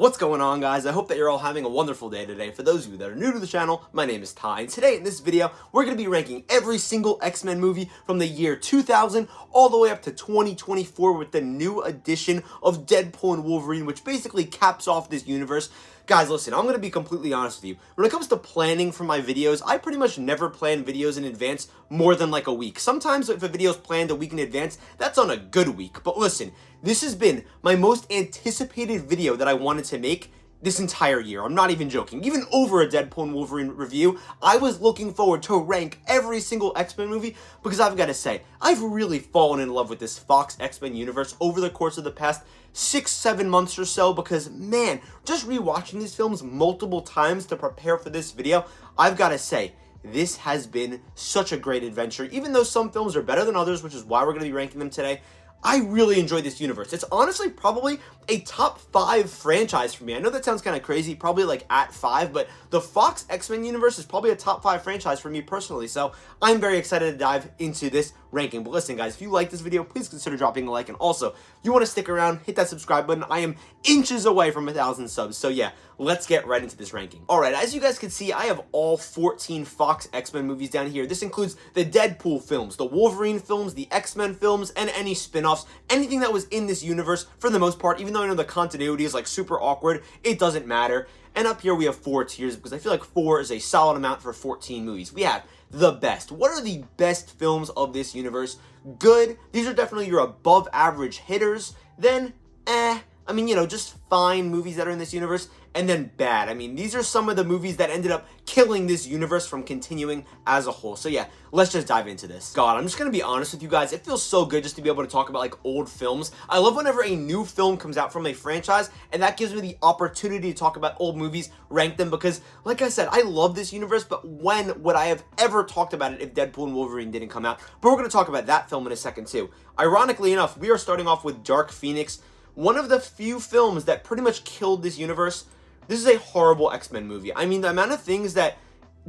What's going on, guys? I hope that you're all having a wonderful day today. For those of you that are new to the channel, my name is Ty, and today in this video, we're going to be ranking every single X-Men movie from the year 2000 all the way up to 2024 with the new edition of Deadpool and Wolverine, which basically caps off this universe. Guys, listen, I'm going to be completely honest with you. When it comes to planning for my videos, I pretty much never plan videos in advance more than like a week. Sometimes if a video is planned a week in advance, that's on a good week. But listen, this has been my most anticipated video that I wanted to make this entire year. I'm not even joking. Even over a Deadpool and Wolverine review, I was looking forward to rank every single X-Men movie because I've got to say, I've really fallen in love with this Fox X-Men universe over the course of the past 6-7 months or so because, man, just rewatching these films multiple times to prepare for this video, I've got to say, this has been such a great adventure. Even though some films are better than others, which is why we're going to be ranking them today, I really enjoy this universe. It's honestly probably a top 5 franchise for me. I know that sounds kind of crazy, probably like at 5, but the Fox X-Men universe is probably a top 5 franchise for me personally, so I'm very excited to dive into this ranking. But listen, guys, if you like this video, please consider dropping a like, and also, if you want to stick around, hit that subscribe button. I am inches away from 1,000 subs, so yeah, let's get right into this ranking. Alright, as you guys can see, I have all 14 Fox X-Men movies down here. This includes the Deadpool films, the Wolverine films, the X-Men films, and any spin-offs, anything that was in this universe for the most part. Even though I know the continuity is like super awkward, it doesn't matter. And up here we have 4 tiers because I feel like 4 is a solid amount for 14 movies. We have the best. What are the best films of this universe? Good. These are definitely your above average hitters. Then, I mean, you know, just fine movies that are in this universe. And then bad. I mean, these are some of the movies that ended up killing this universe from continuing as a whole. So yeah, let's just dive into this. God, I'm just gonna be honest with you guys. It feels so good just to be able to talk about like old films. I love whenever a new film comes out from a franchise, and that gives me the opportunity to talk about old movies, rank them, because like I said, I love this universe, but when would I have ever talked about it if Deadpool and Wolverine didn't come out? But we're gonna talk about that film in a second too. Ironically enough, we are starting off with Dark Phoenix, one of the few films that pretty much killed this universe. This is a horrible X-Men movie. I mean, the amount of things that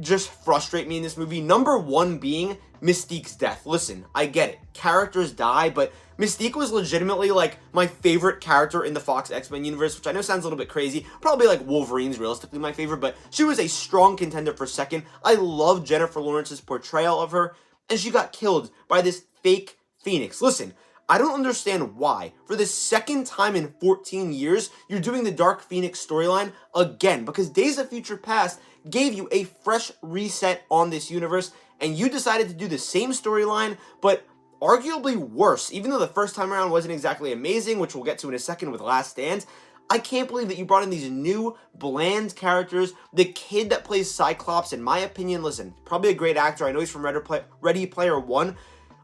just frustrate me in this movie, number one being Mystique's death. Listen, I get it. Characters die, but Mystique was legitimately, like, my favorite character in the Fox X-Men universe, which I know sounds a little bit crazy. Probably, like, Wolverine's realistically my favorite, but she was a strong contender for second. I love Jennifer Lawrence's portrayal of her, and she got killed by this fake Phoenix. Listen, I don't understand why, for the second time in 14 years, you're doing the Dark Phoenix storyline again, because Days of Future Past gave you a fresh reset on this universe, and you decided to do the same storyline, but arguably worse. Even though the first time around wasn't exactly amazing, which we'll get to in a second with Last Stand, I can't believe that you brought in these new, bland characters. The kid that plays Cyclops, in my opinion, listen, probably a great actor. I know he's from Ready Player One.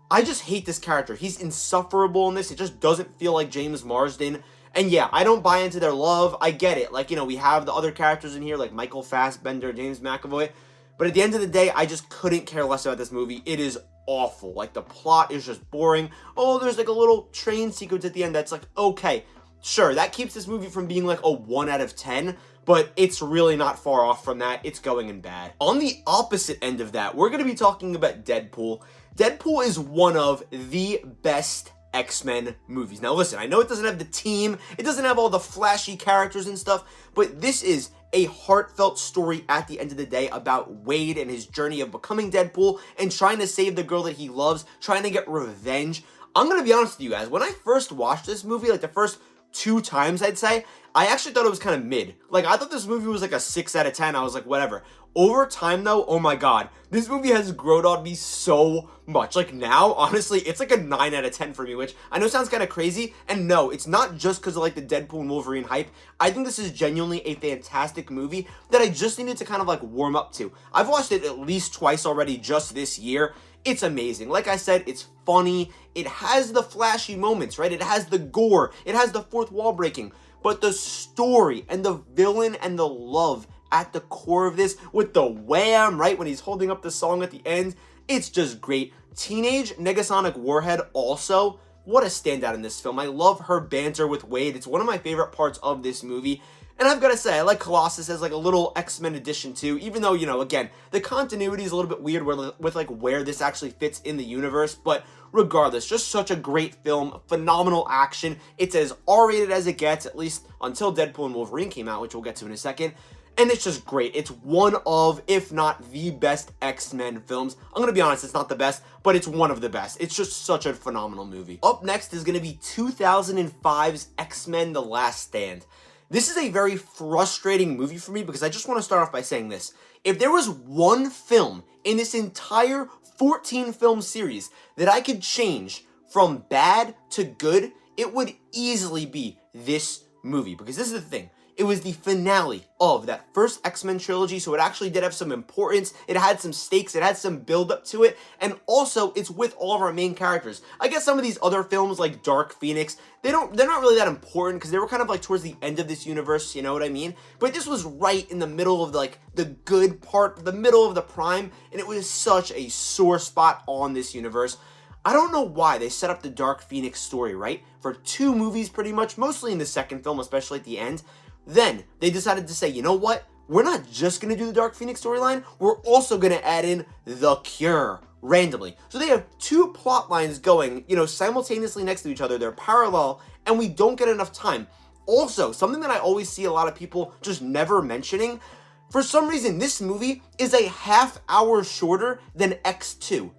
I just hate this character. He's insufferable in this. It just doesn't feel like James Marsden. And yeah, I don't buy into their love. I get it. Like, you know, we have the other characters in here, like Michael Fassbender, James McAvoy. But at the end of the day, I just couldn't care less about this movie. It is awful. Like, the plot is just boring. Oh, there's like a little train sequence at the end that's like, okay, sure, that keeps this movie from being like a 1 out of 10. But it's really not far off from that. It's going in bad. On the opposite end of that, we're going to be talking about Deadpool. Deadpool is one of the best X-Men movies. Now listen, I know it doesn't have the team, it doesn't have all the flashy characters and stuff, but this is a heartfelt story at the end of the day about Wade and his journey of becoming Deadpool and trying to save the girl that he loves, trying to get revenge. I'm going to be honest with you guys, when I first watched this movie, like the first 2 times I'd say, I actually thought it was kind of mid. Like, I thought this movie was like a 6 out of 10. I was like, whatever. Over time, though, oh my god, this movie has grown on me so much. Like, now, honestly, it's like a 9 out of 10 for me, which I know sounds kind of crazy. And no, it's not just because of, like, the Deadpool and Wolverine hype. I think this is genuinely a fantastic movie that I just needed to kind of, like, warm up to. I've watched it at least twice already just this year. It's amazing. Like I said, it's funny. It has the flashy moments, right? It has the gore. It has the fourth wall breaking. But the story and the villain and the love at the core of this, with the wham, right, when he's holding up the song at the end, it's just great. Teenage Negasonic Warhead also, what a standout in this film. I love her banter with Wade. It's one of my favorite parts of this movie. And I've got to say, I like Colossus as like a little X-Men addition too, even though, you know, again, the continuity is a little bit weird with like where this actually fits in the universe, but regardless, just such a great film, phenomenal action. It's as R-rated as it gets, at least until Deadpool and Wolverine came out, which we'll get to in a second. And it's just great. It's one of, if not the best X-Men films. I'm going to be honest, it's not the best, but it's one of the best. It's just such a phenomenal movie. Up next is going to be 2005's X-Men: The Last Stand. This is a very frustrating movie for me because I just want to start off by saying this. If there was one film in this entire 14-film series that I could change from bad to good, it would easily be this movie. Because this is the thing. It was the finale of that first X-Men trilogy, so it actually did have some importance. It had some stakes, it had some build-up to it, and also it's with all of our main characters. I guess some of these other films like Dark Phoenix, they're not really that important because they were kind of like towards the end of this universe, you know what I mean? But this was right in the middle of like the good part, the middle of the prime, and it was such a sore spot on this universe. I don't know why they set up the Dark Phoenix story, right? For 2 movies pretty much, mostly in the second film, especially at the end. Then they decided to say, you know what? We're not just going to do the Dark Phoenix storyline. We're also going to add in The Cure randomly. So they have 2 plot lines going, you know, simultaneously next to each other. They're parallel, and we don't get enough time. Also, something that I always see a lot of people just never mentioning, for some reason, this movie is a half hour shorter than X2.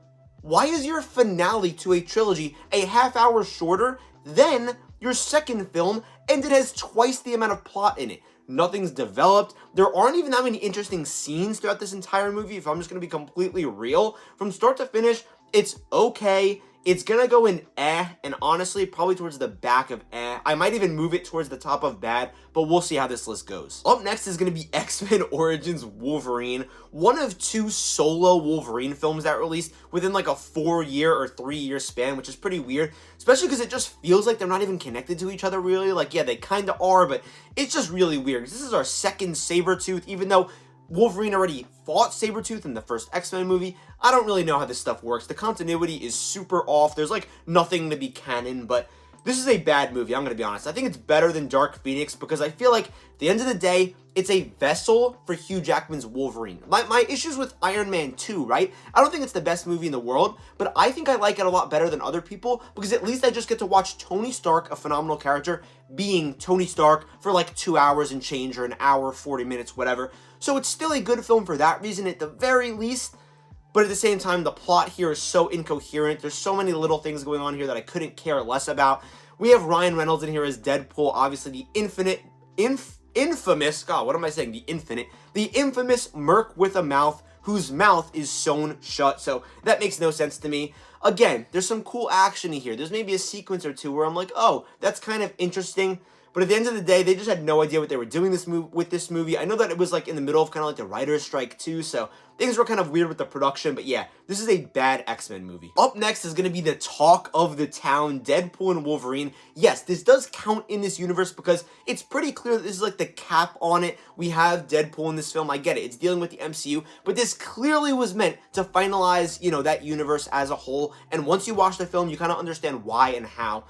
Why is your finale to a trilogy a half hour shorter than your second film, and it has twice the amount of plot in it? Nothing's developed. There aren't even that many interesting scenes throughout this entire movie, if I'm just going to be completely real. From start to finish, it's okay. It's going to go in and honestly, probably towards the back of I might even move it towards the top of bad, but we'll see how this list goes. Up next is going to be X-Men Origins Wolverine, one of 2 solo Wolverine films that released within like a 4-year or 3-year span, which is pretty weird, especially because it just feels like they're not even connected to each other really. Like, yeah, they kind of are, but it's just really weird. This is our second Sabretooth, even though Wolverine already fought Sabretooth in the first X-Men movie. I don't really know how this stuff works. The continuity is super off. There's like nothing to be canon, but this is a bad movie, I'm going to be honest. I think it's better than Dark Phoenix because I feel like at the end of the day, it's a vessel for Hugh Jackman's Wolverine. My issues with Iron Man 2, right? I don't think it's the best movie in the world, but I think I like it a lot better than other people because at least I just get to watch Tony Stark, a phenomenal character, being Tony Stark for like 2 hours and change or an hour, 40 minutes, whatever. So it's still a good film for that reason at the very least. But at the same time, the plot here is so incoherent. There's so many little things going on here that I couldn't care less about. We have Ryan Reynolds in here as Deadpool, obviously the infamous, God, what am I saying? The infamous Merc with a mouth, whose mouth is sewn shut, so that makes no sense to me. Again, there's some cool action in here. There's maybe a sequence or 2 where I'm like, oh, that's kind of interesting. But at the end of the day, they just had no idea what they were doing with this movie. I know that it was like in the middle of kind of like the writer's strike too, so things were kind of weird with the production, but yeah, this is a bad X-Men movie. Up next is going to be the talk of the town, Deadpool and Wolverine. Yes, this does count in this universe because it's pretty clear that this is like the cap on it. We have Deadpool in this film, I get it, it's dealing with the MCU, but this clearly was meant to finalize, you know, that universe as a whole, and once you watch the film, you kind of understand why and how.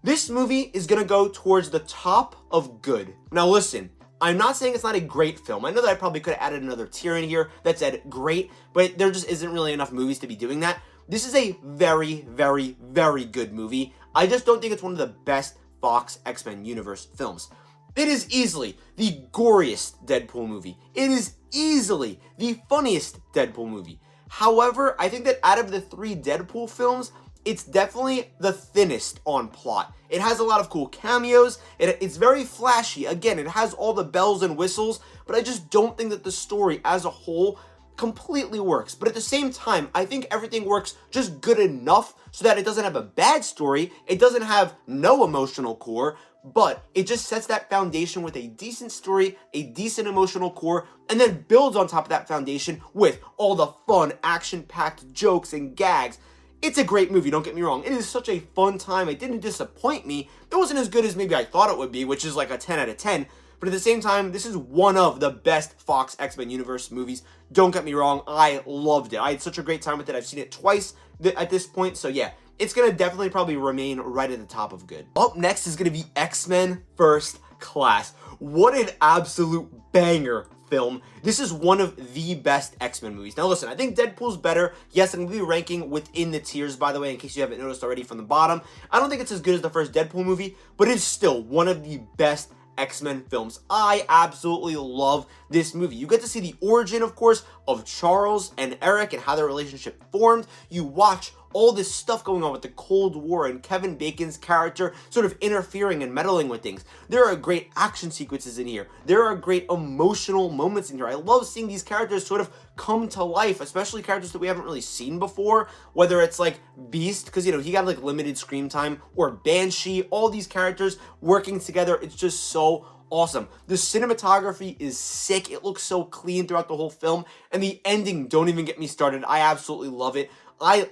This movie is going to go towards the top of good. Now listen, I'm not saying it's not a great film. I know that I probably could have added another tier in here that said great, but there just isn't really enough movies to be doing that. This is a very, very, very good movie. I just don't think it's one of the best Fox X-Men universe films. It is easily the goriest Deadpool movie. It is easily the funniest Deadpool movie. However, I think that out of the 3 Deadpool films, it's definitely the thinnest on plot. It has a lot of cool cameos. It's very flashy. Again, it has all the bells and whistles, but I just don't think that the story as a whole completely works. But at the same time, I think everything works just good enough so that it doesn't have a bad story. It doesn't have no emotional core, but it just sets that foundation with a decent story, a decent emotional core, and then builds on top of that foundation with all the fun, action-packed jokes and gags. It's a great movie, don't get me wrong. It is such a fun time. It didn't disappoint me. It wasn't as good as maybe I thought it would be, which is like a 10 out of 10. But at the same time, this is one of the best Fox X-Men Universe movies. Don't get me wrong, I loved it. I had such a great time with it. I've seen it twice at this point, so yeah. It's going to definitely probably remain right at the top of good. Up next is going to be X-Men First Class. What an absolute banger film. This is one of the best X-Men movies. Now listen, I think Deadpool's better. Yes, I'm going to be ranking within the tiers, by the way, in case you haven't noticed already from the bottom. I don't think it's as good as the first Deadpool movie, but it's still one of the best X-Men films. I absolutely love this movie. You get to see the origin, of course, of Charles and Eric and how their relationship formed. You watch all this stuff going on with the Cold War and Kevin Bacon's character sort of interfering and meddling with things. There are great action sequences in here. There are great emotional moments in here. I love seeing these characters sort of come to life, especially characters that we haven't really seen before, whether it's like Beast, because, you know, he got like limited screen time, or Banshee, all these characters working together. It's just so awesome. The cinematography is sick. It looks so clean throughout the whole film, and the ending, don't even get me started. I absolutely love it. I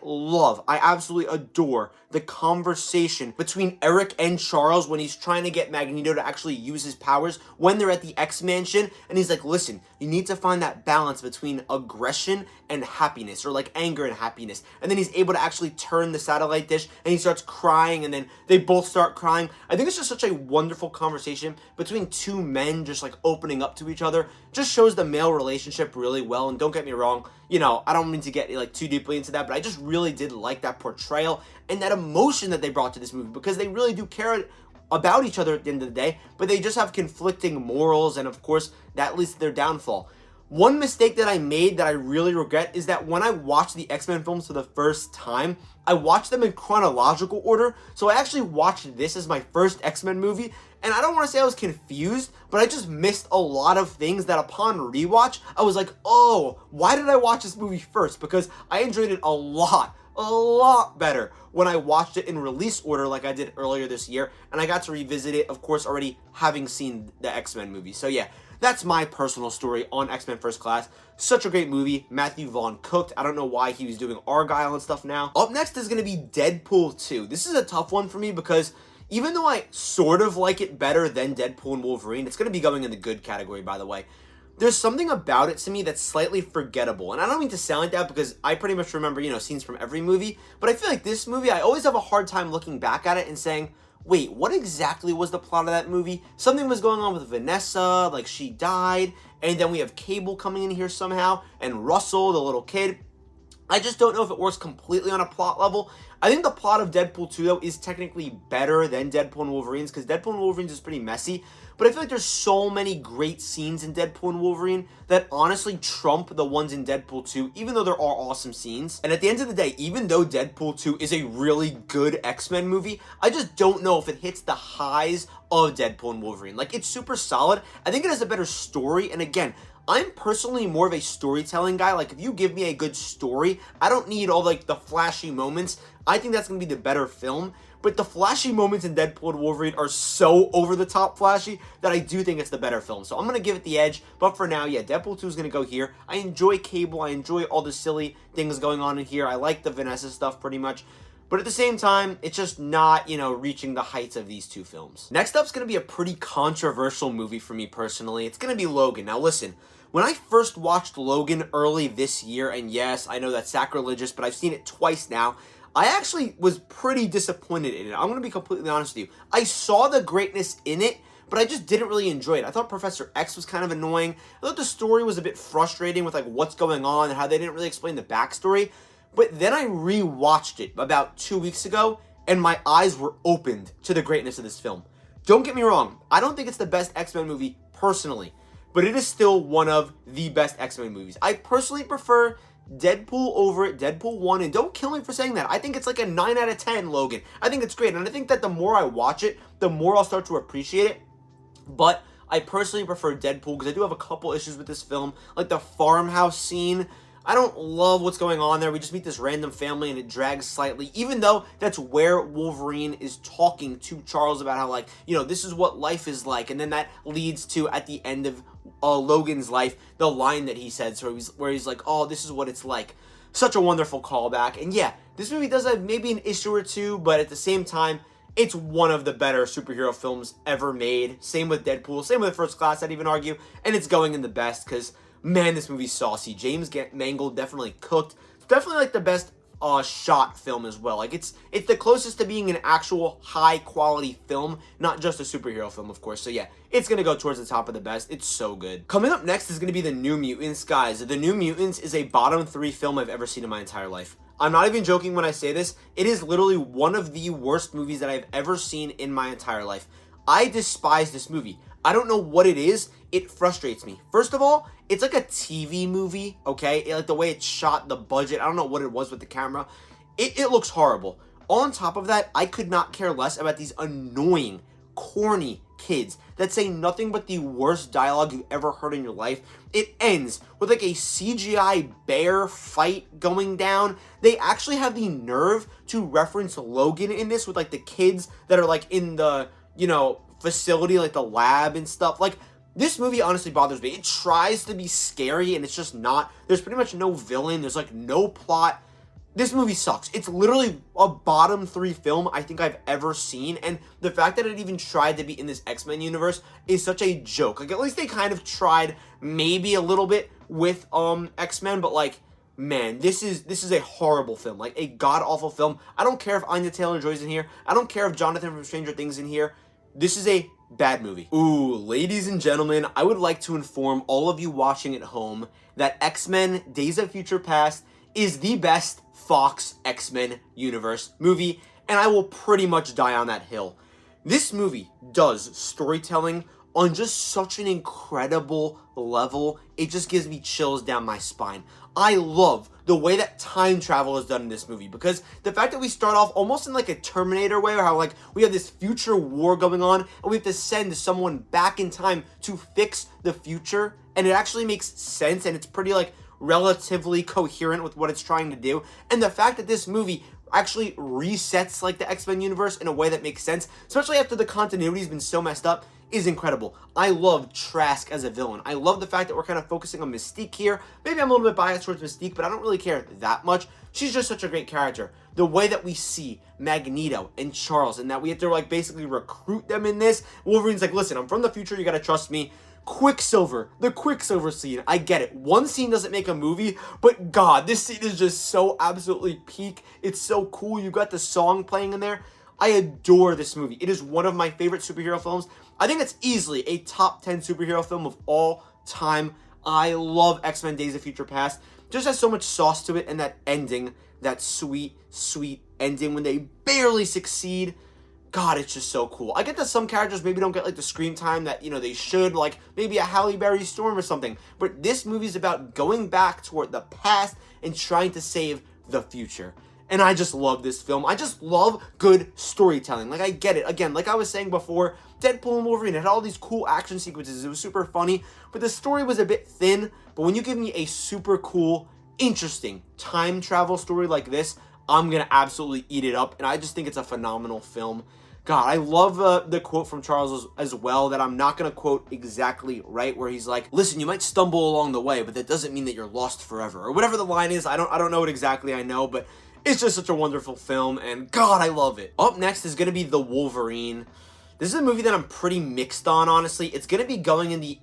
absolutely adore the conversation between Eric and Charles when he's trying to get Magneto to actually use his powers when they're at the X-Mansion, and he's like, listen, you need to find that balance between aggression and happiness, or like anger and happiness. And then he's able to actually turn the satellite dish, and he starts crying, and then they both start crying. I think it's just such a wonderful conversation between two men just like opening up to each other. Just shows the male relationship really well. And don't get me wrong, you know, I don't mean to get like too deeply into that, but I just really did like that portrayal and that emotion that they brought to this movie, because they really do care about each other at the end of the day, but they just have conflicting morals, and of course that leads to their downfall. One mistake that I made that I really regret is that when I watched the X-Men films for the first time, I watched them in chronological order. So I actually watched this as my first X-Men movie, and I don't want to say I was confused, but I just missed a lot of things that upon rewatch, I was like, oh, why did I watch this movie first? Because I enjoyed it a lot better when I watched it in release order like I did earlier this year, and I got to revisit it, of course, already having seen the X-Men movie. So yeah, that's my personal story on X-Men First Class. Such a great movie. Matthew Vaughn cooked. I don't know why he was doing Argyle and stuff now. Up next is going to be Deadpool 2. This is a tough one for me because even though I sort of like it better than Deadpool and Wolverine, it's going to be going in the good category, by the way. There's something about it to me that's slightly forgettable. And I don't mean to sound like that because I pretty much remember, you know, scenes from every movie. But I feel like this movie, I always have a hard time looking back at it and saying, wait, what exactly was the plot of that movie? Something was going on with Vanessa, like she died. And then we have Cable coming in here somehow. And Russell, the little kid. I just don't know if it works completely on a plot level. I think the plot of Deadpool 2, though, is technically better than Deadpool and Wolverine's, because Deadpool and Wolverine's is pretty messy. But I feel like there's so many great scenes in Deadpool and Wolverine that honestly trump the ones in Deadpool 2, even though there are awesome scenes. And at the end of the day, even though Deadpool 2 is a really good X-Men movie, I just don't know if it hits the highs of Deadpool and Wolverine. Like, it's super solid. I think it has a better story, and again, I'm personally more of a storytelling guy. Like, if you give me a good story, I don't need all, like, the flashy moments. I think that's going to be the better film. But the flashy moments in Deadpool and Wolverine are so over-the-top flashy that I do think it's the better film. So I'm going to give it the edge. But for now, yeah, Deadpool 2 is going to go here. I enjoy Cable. I enjoy all the silly things going on in here. I like the Vanessa stuff pretty much. But at the same time, it's just not, you know, reaching the heights of these two films. Next up is going to be a pretty controversial movie for me personally. It's going to be Logan. Now listen, when I first watched Logan early this year, and yes, I know that's sacrilegious, but I've seen it twice now, I actually was pretty disappointed in it. I'm going to be completely honest with you. I saw the greatness in it, but I just didn't really enjoy it. I thought Professor X was kind of annoying. I thought the story was a bit frustrating with like what's going on and how they didn't really explain the backstory. But then I re-watched it about 2 weeks ago, and my eyes were opened to the greatness of this film. Don't get me wrong. I don't think it's the best X-Men movie personally, but it is still one of the best X-Men movies. I personally prefer Deadpool over it, Deadpool 1, and don't kill me for saying that. I think it's like a 9 out of 10, Logan. I think it's great, and I think that the more I watch it, the more I'll start to appreciate it. But I personally prefer Deadpool because I do have a couple issues with this film, like the farmhouse scene. I don't love what's going on there. We just meet this random family and it drags slightly, even though that's where Wolverine is talking to Charles about how, like, you know, this is what life is like. And then that leads to, at the end of Logan's life, the line that he said, so where he's like, oh, this is what it's like. Such a wonderful callback. And yeah, this movie does have maybe an issue or two, but at the same time, it's one of the better superhero films ever made. Same with Deadpool, same with First Class, I'd even argue. And it's going in the best because, man, this movie's saucy. James Mangold definitely cooked. It's definitely like the best shot film as well. Like it's the closest to being an actual high quality film, not just a superhero film, of course. So yeah, it's gonna go towards the top of the best. It's so good. Coming up next is gonna be The New Mutants, guys. The New Mutants is a bottom 3 film I've ever seen in my entire life. I'm not even joking when I say this. It is literally one of the worst movies that I've ever seen in my entire life. I despise this movie. I don't know what it is. It frustrates me. First of all, it's like a TV movie, okay? Like the way it's shot, the budget, I don't know what it was with the camera. It looks horrible. On top of that, I could not care less about these annoying, corny kids that say nothing but the worst dialogue you've ever heard in your life. It ends with like a CGI bear fight going down. They actually have the nerve to reference Logan in this with like the kids that are like in the, you know, facility, like the lab and stuff. Like, this movie honestly bothers me. It tries to be scary and it's just not. There's pretty much no villain. There's like no plot. This movie sucks. It's literally a bottom 3 film I think I've ever seen, and the fact that it even tried to be in this X-Men universe is such a joke. Like, at least they kind of tried maybe a little bit with X-Men, but like, man, this is a horrible film. Like, a god-awful film. I don't care if Anya Taylor-Joy's in here. I don't care if Jonathan from Stranger Things in here. This is a bad movie. Ooh, ladies and gentlemen, I would like to inform all of you watching at home that X-Men Days of Future Past is the best Fox X-Men universe movie, and I will pretty much die on that hill. This movie does storytelling on just such an incredible level. It just gives me chills down my spine. I love the way that time travel is done in this movie, because the fact that we start off almost in like a Terminator way, or how like we have this future war going on and we have to send someone back in time to fix the future, and it actually makes sense and it's pretty like relatively coherent with what it's trying to do. And the fact that this movie actually resets like the X-Men universe in a way that makes sense, especially after the continuity has been so messed up, is incredible. I love Trask as a villain. I love the fact that we're kind of focusing on Mystique here. Maybe I'm a little bit biased towards Mystique, but I don't really care that much. She's just such a great character. The way that we see Magneto and Charles, and that we have to like basically recruit them in this. Wolverine's like, listen, I'm from the future, you gotta trust me. Quicksilver, the Quicksilver scene, I get it. One scene doesn't make a movie, but God, this scene is just so absolutely peak. It's so cool. You got the song playing in there. I adore this movie. It is one of my favorite superhero films. I think it's easily a top 10 superhero film of all time. I love X-Men Days of Future Past. Just has so much sauce to it, and that ending, that sweet, sweet ending when they barely succeed. God, it's just so cool. I get that some characters maybe don't get like the screen time that, you know, they should, like maybe a Halle Berry Storm or something. But this movie's about going back toward the past and trying to save the future. And I just love this film. I just love good storytelling. Like, I get it. Again, like I was saying before, Deadpool and Wolverine had all these cool action sequences. It was super funny, but the story was a bit thin. But when you give me a super cool, interesting time travel story like this, I'm going to absolutely eat it up. And I just think it's a phenomenal film. God, I love the quote from Charles as well, that I'm not going to quote exactly right, where he's like, listen, you might stumble along the way, but that doesn't mean that you're lost forever. Or whatever the line is. I don't know it exactly, I know, but it's just such a wonderful film, and God, I love it. Up next is going to be The Wolverine. This is a movie that I'm pretty mixed on, honestly. It's going to be going in the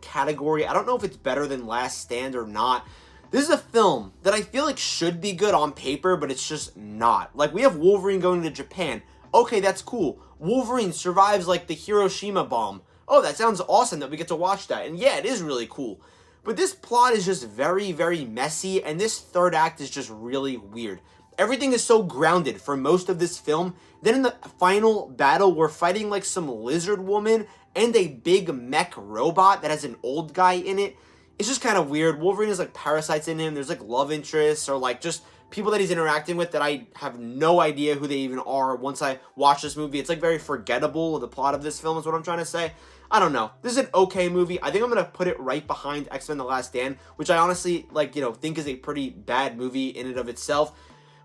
category. I don't know if it's better than Last Stand or not. This is a film that I feel like should be good on paper, but it's just not. Like, we have Wolverine going to Japan. Okay, that's cool. Wolverine survives, like, the Hiroshima bomb. Oh, that sounds awesome that we get to watch that. And yeah, it is really cool. But this plot is just very, very messy, and this third act is just really weird. Everything is so grounded for most of this film. Then in the final battle, we're fighting like some lizard woman and a big mech robot that has an old guy in it. It's just kind of weird. Wolverine has like parasites in him. There's like love interests or like just people that he's interacting with that I have no idea who they even are once I watch this movie. It's like very forgettable. The plot of this film is what I'm trying to say. I don't know. This is an okay movie. I think I'm going to put it right behind X-Men The Last Stand, which I honestly like, you know, think is a pretty bad movie in and of itself.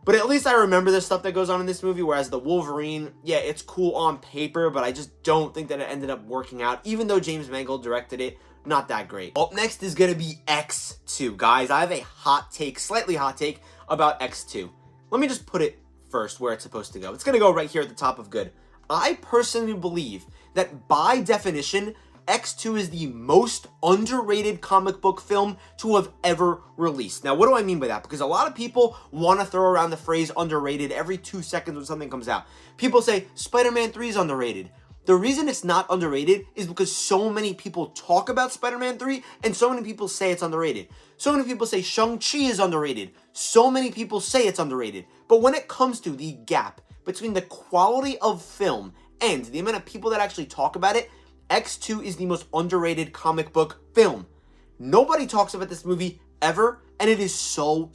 But at least I remember the stuff that goes on in this movie, whereas the Wolverine, yeah, it's cool on paper, but I just don't think that it ended up working out, even though James Mangold directed it. Not that great. Up next is going to be X2. Guys, I have a hot take, slightly hot take, about X2. Let me just put it first where it's supposed to go. It's going to go right here at the top of good. I personally believe that by definition, X2 is the most underrated comic book film to have ever released. Now, what do I mean by that? Because a lot of people want to throw around the phrase underrated every 2 seconds when something comes out. People say Spider-Man 3 is underrated. The reason it's not underrated is because so many people talk about Spider-Man 3 and so many people say it's underrated. So many people say Shang-Chi is underrated. So many people say it's underrated. But when it comes to the gap between the quality of film and the amount of people that actually talk about it, X2 is the most underrated comic book film. Nobody talks about this movie ever, and it is so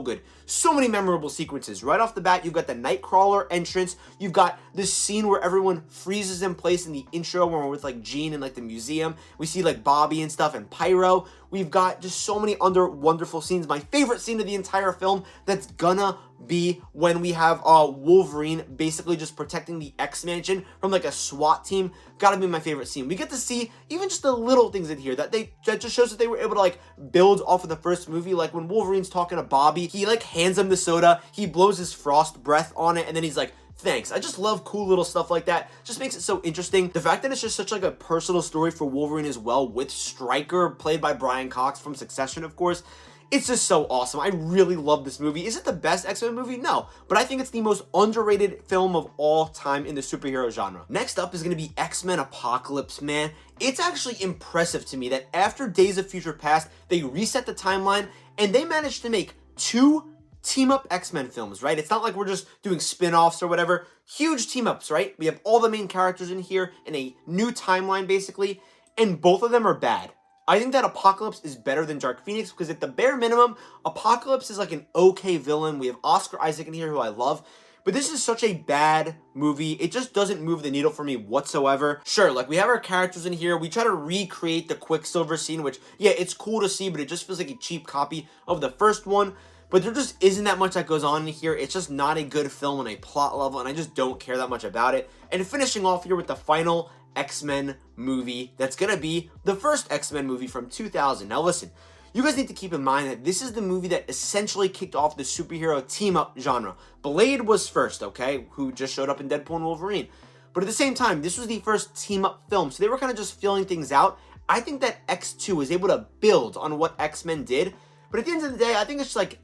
good. So many memorable sequences. Right off the bat, you've got the Nightcrawler entrance. You've got this scene where everyone freezes in place in the intro when we're with like Jean and like the museum. We see like Bobby and stuff and Pyro. We've got just so many wonderful scenes. My favorite scene of the entire film, that's gonna be when we have Wolverine basically just protecting the X-Mansion from like a SWAT team. Gotta be my favorite scene. We get to see even just the little things in here that just shows that they were able to like build off of the first movie. Like when Wolverine's talking to Bobby, he like hands him the soda, he blows his frost breath on it, and then he's like, thanks. I just love cool little stuff like that. Just makes it so interesting. The fact that it's just such like a personal story for Wolverine as well, with Stryker, played by Brian Cox from Succession, of course. It's just so awesome. I really love this movie. Is it the best X-Men movie? No. But I think it's the most underrated film of all time in the superhero genre. Next up is going to be X-Men Apocalypse, man. It's actually impressive to me that after Days of Future Past, they reset the timeline and they managed to make 2 team-up X-Men films, right? It's not like we're just doing spin-offs or whatever. Huge team-ups, right? We have all the main characters in here in a new timeline, basically, and both of them are bad. I think that Apocalypse is better than Dark Phoenix because at the bare minimum, Apocalypse is like an okay villain. We have Oscar Isaac in here, who I love. But this is such a bad movie. It just doesn't move the needle for me whatsoever. Sure, like we have our characters in here. We try to recreate the Quicksilver scene, which, yeah, it's cool to see, but it just feels like a cheap copy of the first one. But there just isn't that much that goes on in here. It's just not a good film on a plot level, and I just don't care that much about it. And finishing off here with the final X-Men movie, that's gonna be the first X-Men movie from 2000. Now listen, you guys need to keep in mind that this is the movie that essentially kicked off the superhero team-up genre. Blade was first, okay, who just showed up in Deadpool and Wolverine. But at the same time, this was the first team-up film, so they were kind of just filling things out. I think that X2 was able to build on what X-Men did, but at the end of the day, I think it's just like,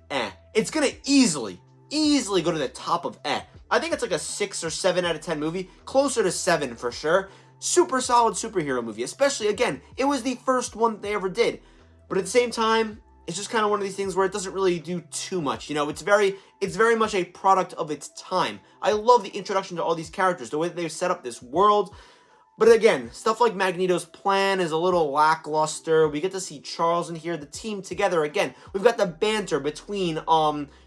It's gonna easily go to the top of I think it's like a 6 or 7 out of 10 movie, closer to 7 for sure. Super solid superhero movie, especially, again, it was the first one that they ever did. But at the same time, it's just kind of one of these things where it doesn't really do too much. You know, it's very much a product of its time. I love the introduction to all these characters, the way that they've set up this world. But again, stuff like Magneto's plan is a little lackluster. We get to see Charles in here, the team together again. We've got the banter between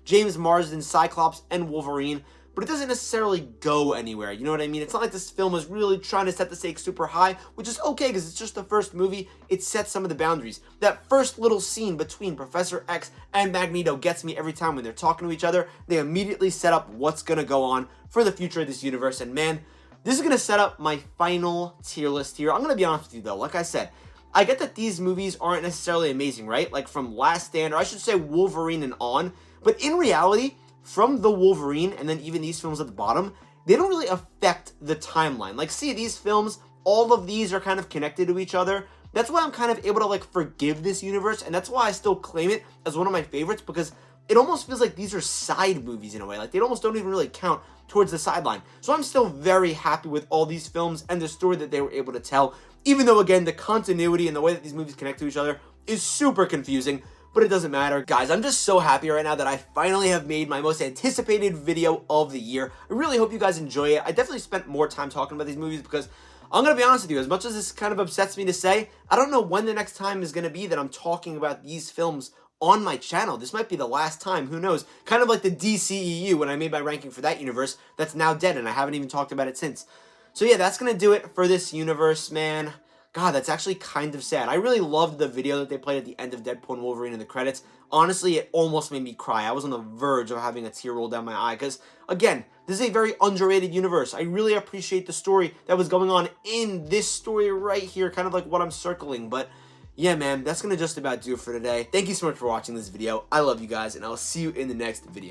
James Marsden, Cyclops, and Wolverine. But it doesn't necessarily go anywhere, you know what I mean? It's not like this film is really trying to set the stakes super high, which is okay because it's just the first movie. It sets some of the boundaries. That first little scene between Professor X and Magneto gets me every time when they're talking to each other. They immediately set up what's going to go on for the future of this universe. And man, this is going to set up my final tier list here. I'm going to be honest with you though, like I said, I get that these movies aren't necessarily amazing, right? Like from Last Stand, or I should say Wolverine and on. But in reality, from the Wolverine and then even these films at the bottom, they don't really affect the timeline. Like, see, these films, all of these are kind of connected to each other. That's why I'm kind of able to like forgive this universe, and that's why I still claim it as one of my favorites, because it almost feels like these are side movies in a way. Like, they almost don't even really count towards the sideline. So I'm still very happy with all these films and the story that they were able to tell, even though, again, the continuity and the way that these movies connect to each other is super confusing. But it doesn't matter. Guys, I'm just so happy right now that I finally have made my most anticipated video of the year. I really hope you guys enjoy it. I definitely spent more time talking about these movies because I'm going to be honest with you, as much as this kind of upsets me to say, I don't know when the next time is going to be that I'm talking about these films on my channel. This might be the last time, who knows? Kind of like the DCEU when I made my ranking for that universe that's now dead and I haven't even talked about it since. So yeah, that's going to do it for this universe, man. God, that's actually kind of sad. I really loved the video that they played at the end of Deadpool and Wolverine in the credits. Honestly, it almost made me cry. I was on the verge of having a tear roll down my eye because, again, this is a very underrated universe. I really appreciate the story that was going on in this story right here, kind of like what I'm circling. But yeah, man, that's going to just about do it for today. Thank you so much for watching this video. I love you guys, and I'll see you in the next video.